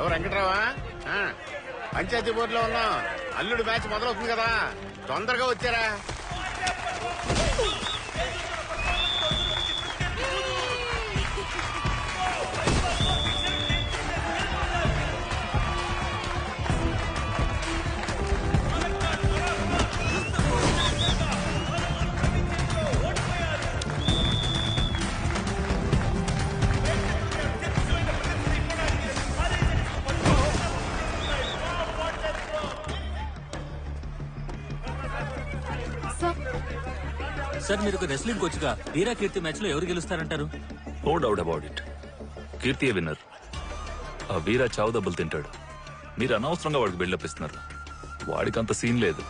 ఎవరు వెంకట్రావా? పంచాయతీ బోర్డులో ఉన్నాం. అల్లుడు మ్యాచ్ మొదలవుతుంది కదా, తొందరగా వచ్చారా? సార్, మీరు ఒక రెస్లింగ్ కోచ్ గా వీరా కీర్తి మ్యాచ్ లో ఎవరు గెలుస్తారంటారు? No doubt about it. Keerthi winner. ఆ వీరా చావు దెబ్బలు తింటాడు. మీరు అనవసరంగా వాడికి బిల్డప్ ఇస్తున్నారు. వాడికి అంత సీన్ లేదు.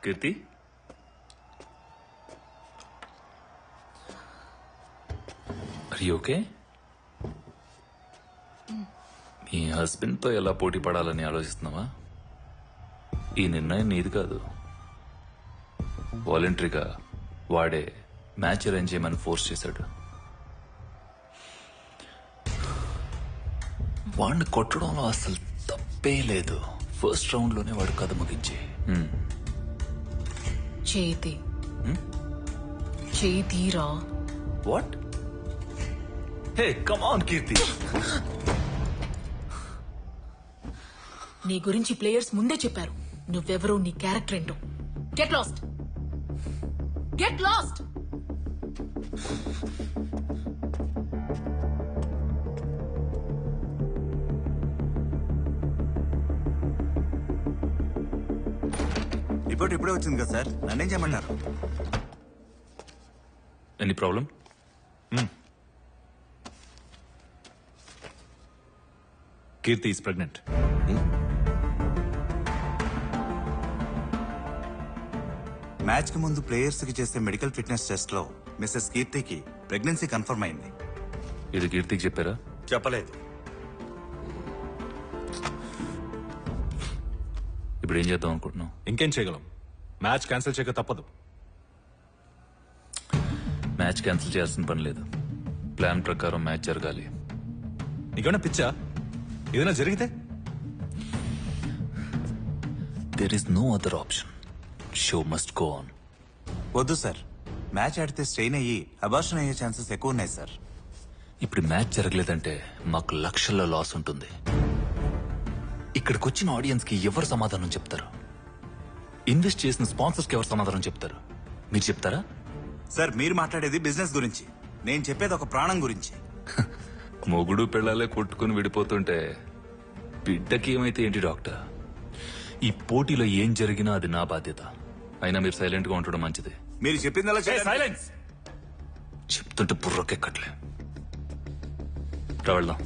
Keerthi, are you okay? మీ హస్బెండ్ తో ఎలా పోటీ పడాలని ఆలోచిస్తున్నావా? ఈ నిర్ణయం నీది కాదు. వాలంటరీగా వాడే మ్యాచ్ అరేంజ్ చేయమని ఫోర్స్ చేశాడు. వాడిని కొట్టడంలో అసలు తప్పే లేదు. ఫస్ట్ రౌండ్ లోనే వాడు కథ ముగించి చేతిరా. What? Hey come on Keerthi. నీ గురించి ప్లేయర్స్ ముందే చెప్పారు. నువ్వెవరో, నీ క్యారెక్టర్ ఏంటో. Get lost, get lost. Report ఇప్పుడే వచ్చింది కదా సార్, నన్నేం చేయమంటారు? Any problem? Keerthi is pregnant. Match కి ముందు ప్లేయర్స్ కి చేసే మెడికల్ ఫిట్నెస్ టెస్ట్ లో మిస్సెస్ కీర్తికి ప్రెగ్నెన్సీ కన్ఫర్మ్ అయింది. ఇది కీర్తికి చెప్పారా? చెప్పలేదు. ఇప్పుడు ఏం చేద్దాం అనుకుంటున్నాం? ఇంకేం చేయగలం? మ్యాచ్ క్యాన్సిల్ చేయక తప్పదు. మ్యాచ్ క్యాన్సిల్ చేయాల్సిన పని లేదు. ప్లాన్ ప్రకారం మ్యాచ్ జరగాలి. నీకేమైనా పిచ్చా? ఏదైనా జరిగితే? There is no other option. Show must go on. వద్దు సార్, మ్యాచ్ ఆడితే స్ట్రెయిన్ అయ్యి అబార్షన్ అయ్యే ఛాన్సెస్ ఎక్కువ ఉన్నాయి సార్. ఇప్పుడు మ్యాచ్ జరగలేదంటే మాకు లక్షల్లో లాస్ ఉంటుంది. ఇక్కడికి వచ్చిన ఆడియన్స్ కి ఎవరు సమాధానం చెప్తారు? ఇన్వెస్ట్ చేసిన స్పాన్సర్స్ కి ఎవరు సమాధానం చెప్తారు? మీరు చెప్తారా? సార్, మీరు మాట్లాడేది బిజినెస్ గురించి, నేను చెప్పేది ఒక ప్రాణం గురించి. మొగుడు పెళ్ళాలే కొట్టుకుని విడిపోతుంటే బిడ్డకి ఏమైతే ఏంటి డాక్టర్? ఈ పోటీలో ఏం జరిగినా అది నా బాధ్యత. అయినా మీరు సైలెంట్ గా ఉండడం మంచిది. మీరు చెప్పిందలా సైలెన్స్. చెప్తుంటే బుర్రకెక్కట్లే. వెళ్దాం.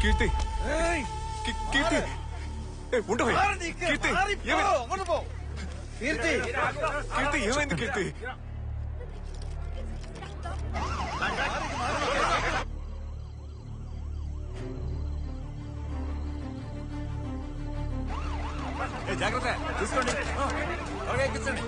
కీర్తి కీర్తి ఉండవు కీర్తి కీర్తి ఏమైంది కీర్తి జాగ్రత్త తీసుకోండి. ఎక్కించండి.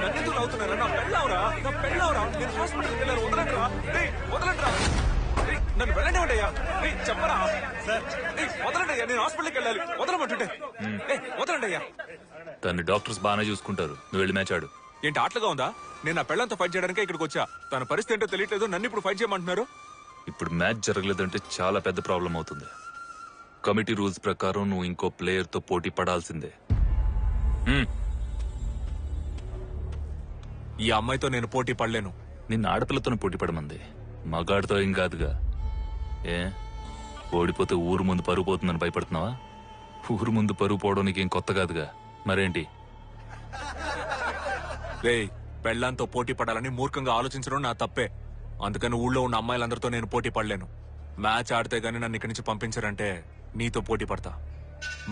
నన్నెందుకు అవుతున్నారా? నా పెళ్ళవరా నేను హాస్పిటల్కి వెళ్ళాను. వదలండిరా నన్ను వెళ్ళండి ఉంటాయా చెప్పరా సార్ వదలండి అయ్యా నేను హాస్పిటల్కి వెళ్ళాలి వదలమంటుంటే వదలండి అయ్యా. తన్ని డాక్టర్స్ బాగానే చూసుకుంటారు, నువ్వు వెళ్ళి మ్యాచ్ ఆడు. ఏంటి ఆటలుగా ఉందా? నేను నా పెళ్ళంతో ఫైట్ చేయడానికే ఇక్కడికి వచ్చా. తన పరిస్థితి ఏంటో తెలియట్లేదు, నన్ను ఇప్పుడు ఫైట్ చేయమంటున్నారు. ఇప్పుడు మ్యాచ్ జరగలేదంటే చాలా పెద్ద ప్రాబ్లం అవుతుంది. కమిటీ రూల్స్ ప్రకారం నువ్వు ఇంకో ప్లేయర్ తో పోటీ పడాల్సిందే. ఈ అమ్మాయితో నేను పోటీ పడలేను. నిన్న ఆడపిల్లతోనే పోటీ పడమంది, మగాడితో ఏం కాదుగా. ఏ ఓడిపోతే ఊరు ముందు పరుగు పోతుందని భయపడుతున్నావా? ఊరు ముందు పరుగు పోవడం నీకేం కొత్త కాదుగా, మరేంటి? రేయ్ పెళ్ళంతో పోటీ పడాలని మూర్ఖంగా ఆలోచించడం నా తప్పే. అందుకని ఊళ్ళో ఉన్న అమ్మాయిలందరితో నేను పోటీ పడలేను. మ్యాచ్ ఆడితే గానీ నన్ను ఇక్కడి నుంచి పంపించారంటే నీతో పోటీ పడతా.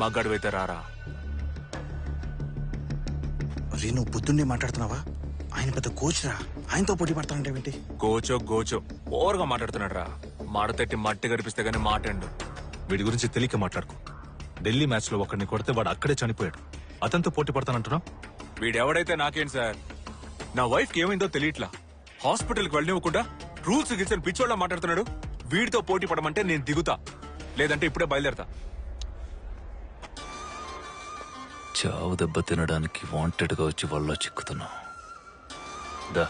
మగాడివైతే రారా. రే నువ్వు పొద్దున్నే మాట్లాడుతున్నావా? ఆయన పెద్ద కోచ్ రా, ఆయనతో పోటీ పడతానంటే గోచో ఓవర్గా మాట్లాడుతున్నాడు రా. మాడతెట్టి మట్టి గడిపిస్తే గానీ మాటండు. వీడి గురించి తెలియక మాట్లాడుకో. ఢిల్లీ మ్యాచ్ లో ఒకరిని కొడితే వాడు అక్కడే చనిపోయాడు. అతనితో పోటీ పడతానంటున్నావు? వీడెవడైతే నాకేంటి సార్? నా వైఫ్ కి ఏమైందో తెలియట్లా. హాస్పిటల్కి వెళ్ళనివ్వకుండా రూల్స్ గిల్సని పిచ్చోళ్ళ మాట్లాడుతున్నాడు. వీడితో పోటీ పడమంటే నేను దిగుతా, లేదంటే ఇప్పుడే బయలుదేరతా. చావు దెబ్బ తినడానికి వాంటెడ్ గా వచ్చి వాళ్ళలో చిక్కుతున్నావు. దా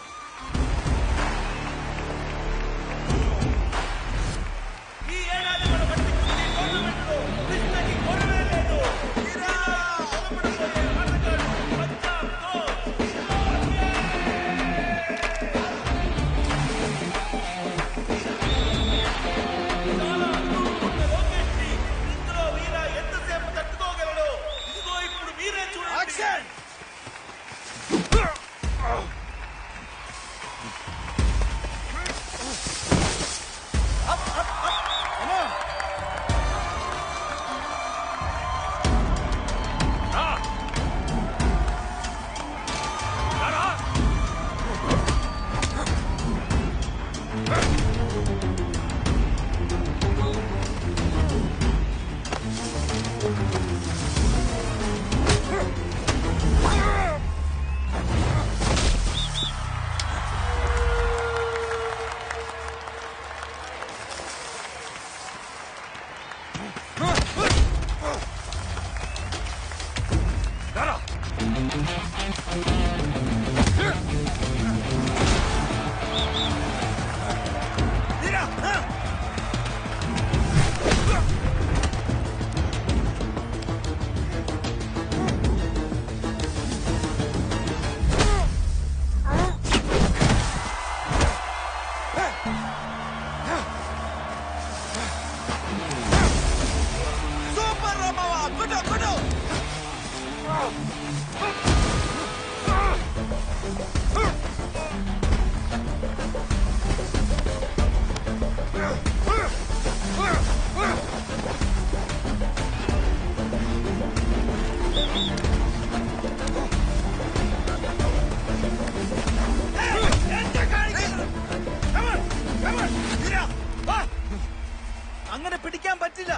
അങ്ങനെ പിടിക്കാൻ പറ്റില്ല.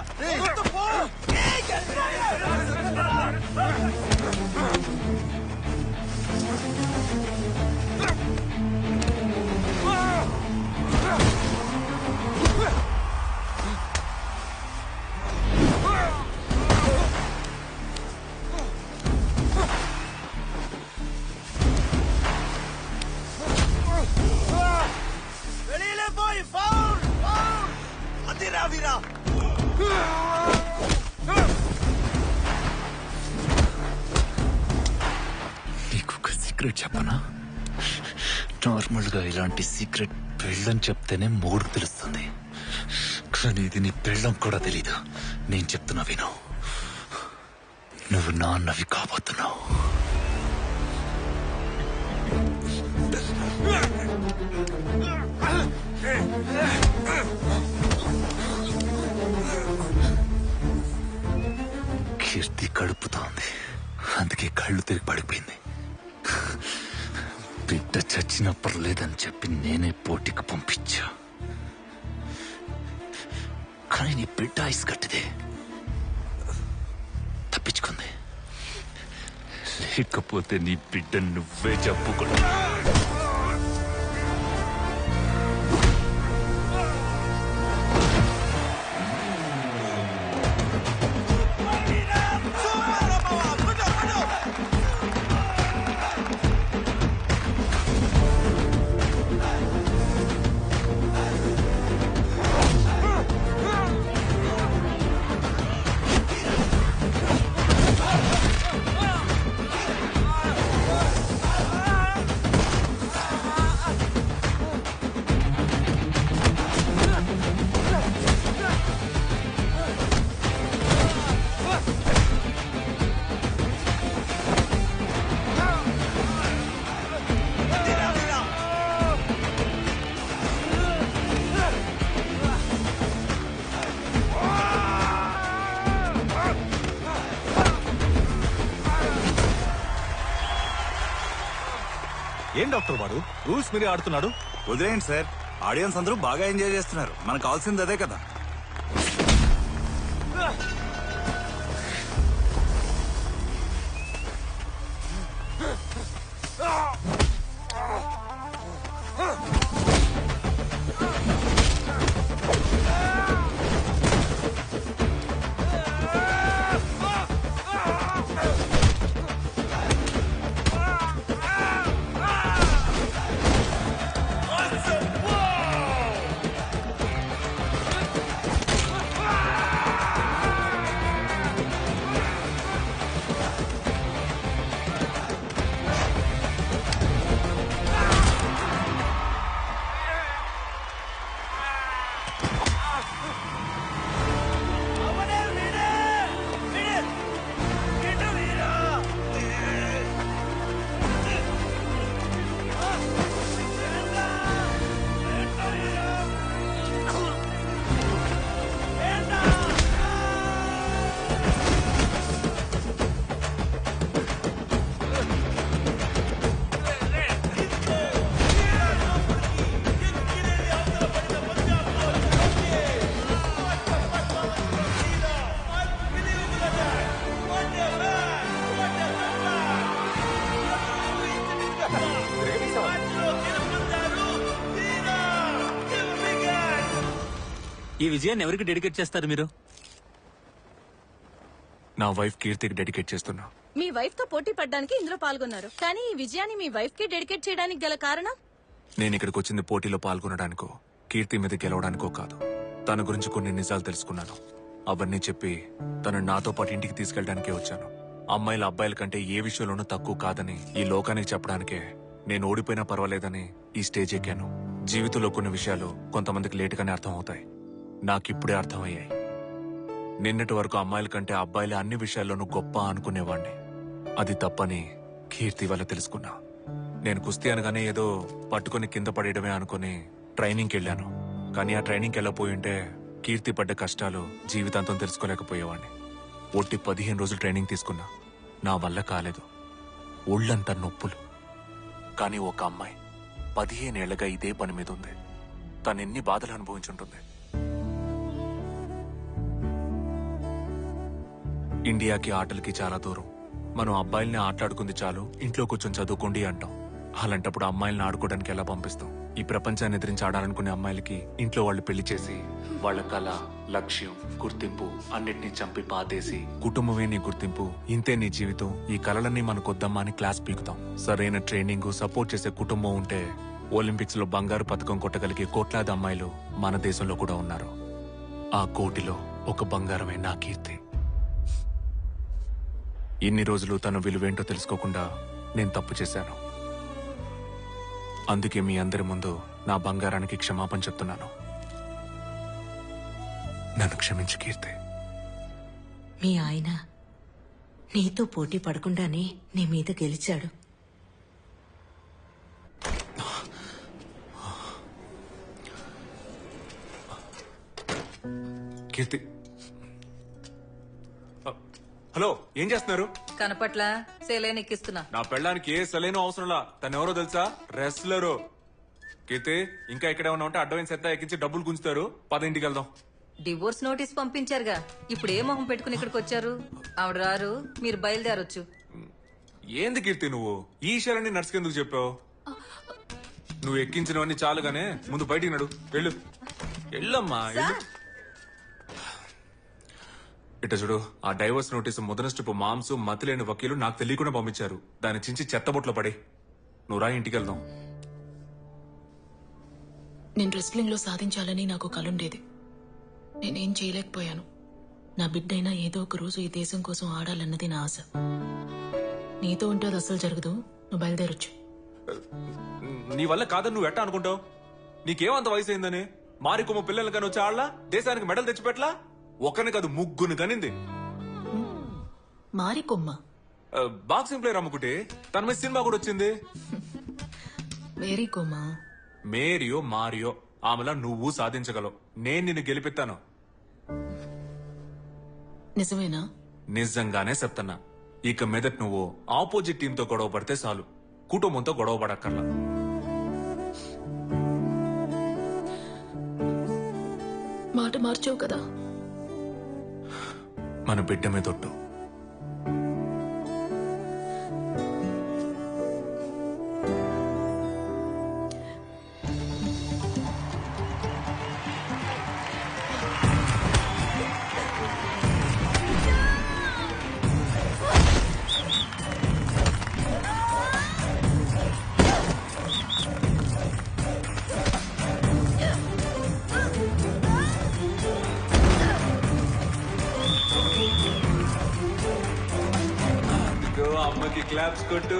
വെളിയിലെ പോയി ഫൗൾ ഫൗൾ അതിരാ വീരാ. నీకు ఒక సీక్రెట్ చెప్పనా? నార్మల్ గా ఇలాంటి సీక్రెట్ పెళ్ళని చెప్తేనే మూడు తెలుస్తుంది, కానీ ఇది నీ పెళ్ళం కూడా తెలీదు. నేను చెప్తున్నా విను, నువ్వు నాన్నవి కాబోతున్నావు. Ah! కీర్తి కడుపుతోంది, అందుకే కళ్ళు తిరిగి పడిపోయింది. బిడ్డ చచ్చినా పర్లేదని చెప్పి నేనే పోటీకి పంపించా. కానీ నీ బిడ్డ ఐస్ కట్టిదే, తప్పించుకుంది. లేకపోతే నీ బిడ్డ నువ్వే చెప్పుకున్నా. ఏం డాక్టర్ వాడు రూల్స్ మీరే ఆడుతున్నాడు? వదిలేయండి సార్, ఆడియన్స్ అందరూ బాగా ఎంజాయ్ చేస్తున్నారు. మనకు కావాల్సింది అదే కదా. ఈ విజయాన్ని ఎవరికి డెడికేట్ చేస్తారు మీరు? నా వైఫ్ కీర్తికి డెడికేట్ చేస్తున్నా. మీ వైఫ్ తో పోటీ పడ్డానికి ఇందులో పాల్గొన్నారు, కానీ ఈ విజయాన్ని మీ వైఫ్ కి డెడికేట్ చేయడానికి గల కారణం? నేను ఇక్కడికి వచ్చింది పోటీలో పాల్గొనడానికో కీర్తి మీద గెలవడానికో కాదు. తన గురించి కొన్ని నిజాలు తెలుసుకున్నాను. అవన్నీ చెప్పి తనని నాతో పాటు ఇంటికి తీసుకెళ్ళడానికే వచ్చాను. అమ్మాయిల అబ్బాయిల కంటే ఏ విషయంలోనూ తక్కువ కాదని ఈ లోకానికి చెప్పడానికే నేను ఓడిపోయినా పర్వాలేదని ఈ స్టేజ్ ఎక్కాను. జీవితంలో కొన్ని విషయాలు కొంతమందికి లేటుగానే అర్థం అవుతాయి. నాకిప్పుడే అర్థమయ్యాయి. నిన్నటి వరకు అమ్మాయిల కంటే అబ్బాయిలే అన్ని విషయాల్లోనూ గొప్ప అనుకునేవాణ్ణి. అది తప్పని కీర్తి వల్ల తెలుసుకున్నా. నేను కుస్తీ అనగానే ఏదో పట్టుకుని కింద పడేయడమే అనుకుని ట్రైనింగ్కి వెళ్ళాను. కానీ ఆ ట్రైనింగ్కి వెళ్ళపోయింటే కీర్తి పడ్డ కష్టాలు జీవితాంతం తెలుసుకోలేకపోయేవాణ్ణి. ఒట్టి 15 రోజులు ట్రైనింగ్ తీసుకున్నా. నా వల్ల కాలేదు. ఒళ్ళంతా నొప్పులు. కానీ ఒక అమ్మాయి 15 ఏళ్లుగా ఇదే పని మీద ఉంది. తనెన్ని బాధలు అనుభవించుంటుంది. ఇండియాకి ఆటలకి చాలా దూరం. మనం అబ్బాయిల్ని ఆటలాడుకుంది చాలు, ఇంట్లో కూర్చొని చదువుకోండి అంటాం. అలాంటప్పుడు అమ్మాయిల్ని ఆడుకోవడానికి ఎలా పంపిస్తాం? ఈ ప్రపంచాన్ని ఎదిరించి ఆడాలనుకునే అమ్మాయిలకి ఇంట్లో వాళ్ళు పెళ్లి చేసి వాళ్ళ కళ, లక్ష్యం, గుర్తింపు అన్నిటినీ చంపి పాతేసి కుటుంబమే నీ గుర్తింపు, ఇంతే నీ జీవితం, ఈ కళలన్నీ మనకొద్దమ్మా అని క్లాస్ పీకుతాం. సరైన ట్రైనింగ్, సపోర్ట్ చేసే కుటుంబం ఉంటే ఒలింపిక్స్ లో బంగారు పథకం కొట్టగలిగే కోట్లాది అమ్మాయిలు మన దేశంలో కూడా ఉన్నారు. ఆ కోటిలో ఒక బంగారమే నా కీర్తి. ఇన్ని రోజులు తన విలువేంటో తెలుసుకోకుండా నేను తప్పు చేశాను. అందుకే మీ అందరి ముందు నా బంగారానికి క్షమాపణ చెప్తున్నాను. నన్ను క్షమించు కీర్తి. మీ ఆయన నీతో పోటీ పడకుండానే నీ మీద గెలిచాడు. కీర్తి హలో ఏం చేస్తున్నారు? కనపట్ల సేలైన్ ఎక్కిస్తున్నా. నా పెళ్ళానికి ఏ సెలైన్ అవసరంలా. తను ఎవరో తెలుసా? రెస్లరు. కీర్తి ఇంకా ఇక్కడే ఉన్నా ఉంటే అడ్వాన్స్ ఎంత ఎక్కించి డబ్బులు గుంచుతారు. 10 ఇంటికి వెళ్దాం. డివోర్స్ నోటీస్ పంపించారుగా, ఇప్పుడు ఏ మొహం పెట్టుకుని ఇక్కడికి వచ్చారు? ఆవిడ రారు, మీరు బయలుదేరొచ్చు. ఏంది కీర్తి నువ్వు ఈ విషయాలన్నీ నర్సుకెందుకు చెప్పావు? నువ్వు ఎక్కించినవన్నీ చాలుగానే ముందు బయటికి నడు. వెళ్ళు వెళ్ళమ్మా వెళ్ళు. ఇట చూడు, ఆ డైవర్స్ నోటీసు మొదటి స్టెప్ మాంసు మతిలేని వకీలు నాకు తెలియకుండా పంపించారు. దాన్ని చించి చెత్తబొట్లో పడి నువ్వు రా, ఇంటికి వెళ్దాం. నేను రెస్లింగ్ లో సాధించాలని నాకు కలుండేది. నేనేం చేయలేకపోయాను. నా బిడ్డైనా ఏదో ఒక రోజు ఈ దేశం కోసం ఆడాలన్నది నా ఆశ. నీతో ఉంటే అది అస్సలు జరగదు. నువ్వు బయలుదేరొచ్చు. నీ వల్ల కాదని నువ్వు ఎట్టా అనుకుంటావు? నీకేమంత వయసు అయిందని మారికొమ్మ పిల్లలు కానీ వచ్చి ఆడలా? దేశానికి మెడల్ తెచ్చిపెట్టలా? ఒకరిని కాదు ముగ్గురు కనింది. మారికొమ్మ బాక్సింగ్ ప్లేయర్ అమ్ముకుంటే తన మీద సినిమా కూడా వచ్చింది. మేరీ కొమ్మ. మేరియో మారియో ఆమెలా నువ్వు సాధించగలవు. నేను నిన్ను గెలిపిస్తాను. నిజమేనా? నిజంగానే చెప్తున్నా. ఇక మీదట నువ్వు ఆపోజిట్ టీంతో గొడవ పడితే చాలు, కుటుంబంతో గొడవ పడక్కర్లా. మాట మార్చావు కదా. మన బిడ్డ మీద ఒట్టు. అమ్మకి క్లాప్స్ కొట్టు.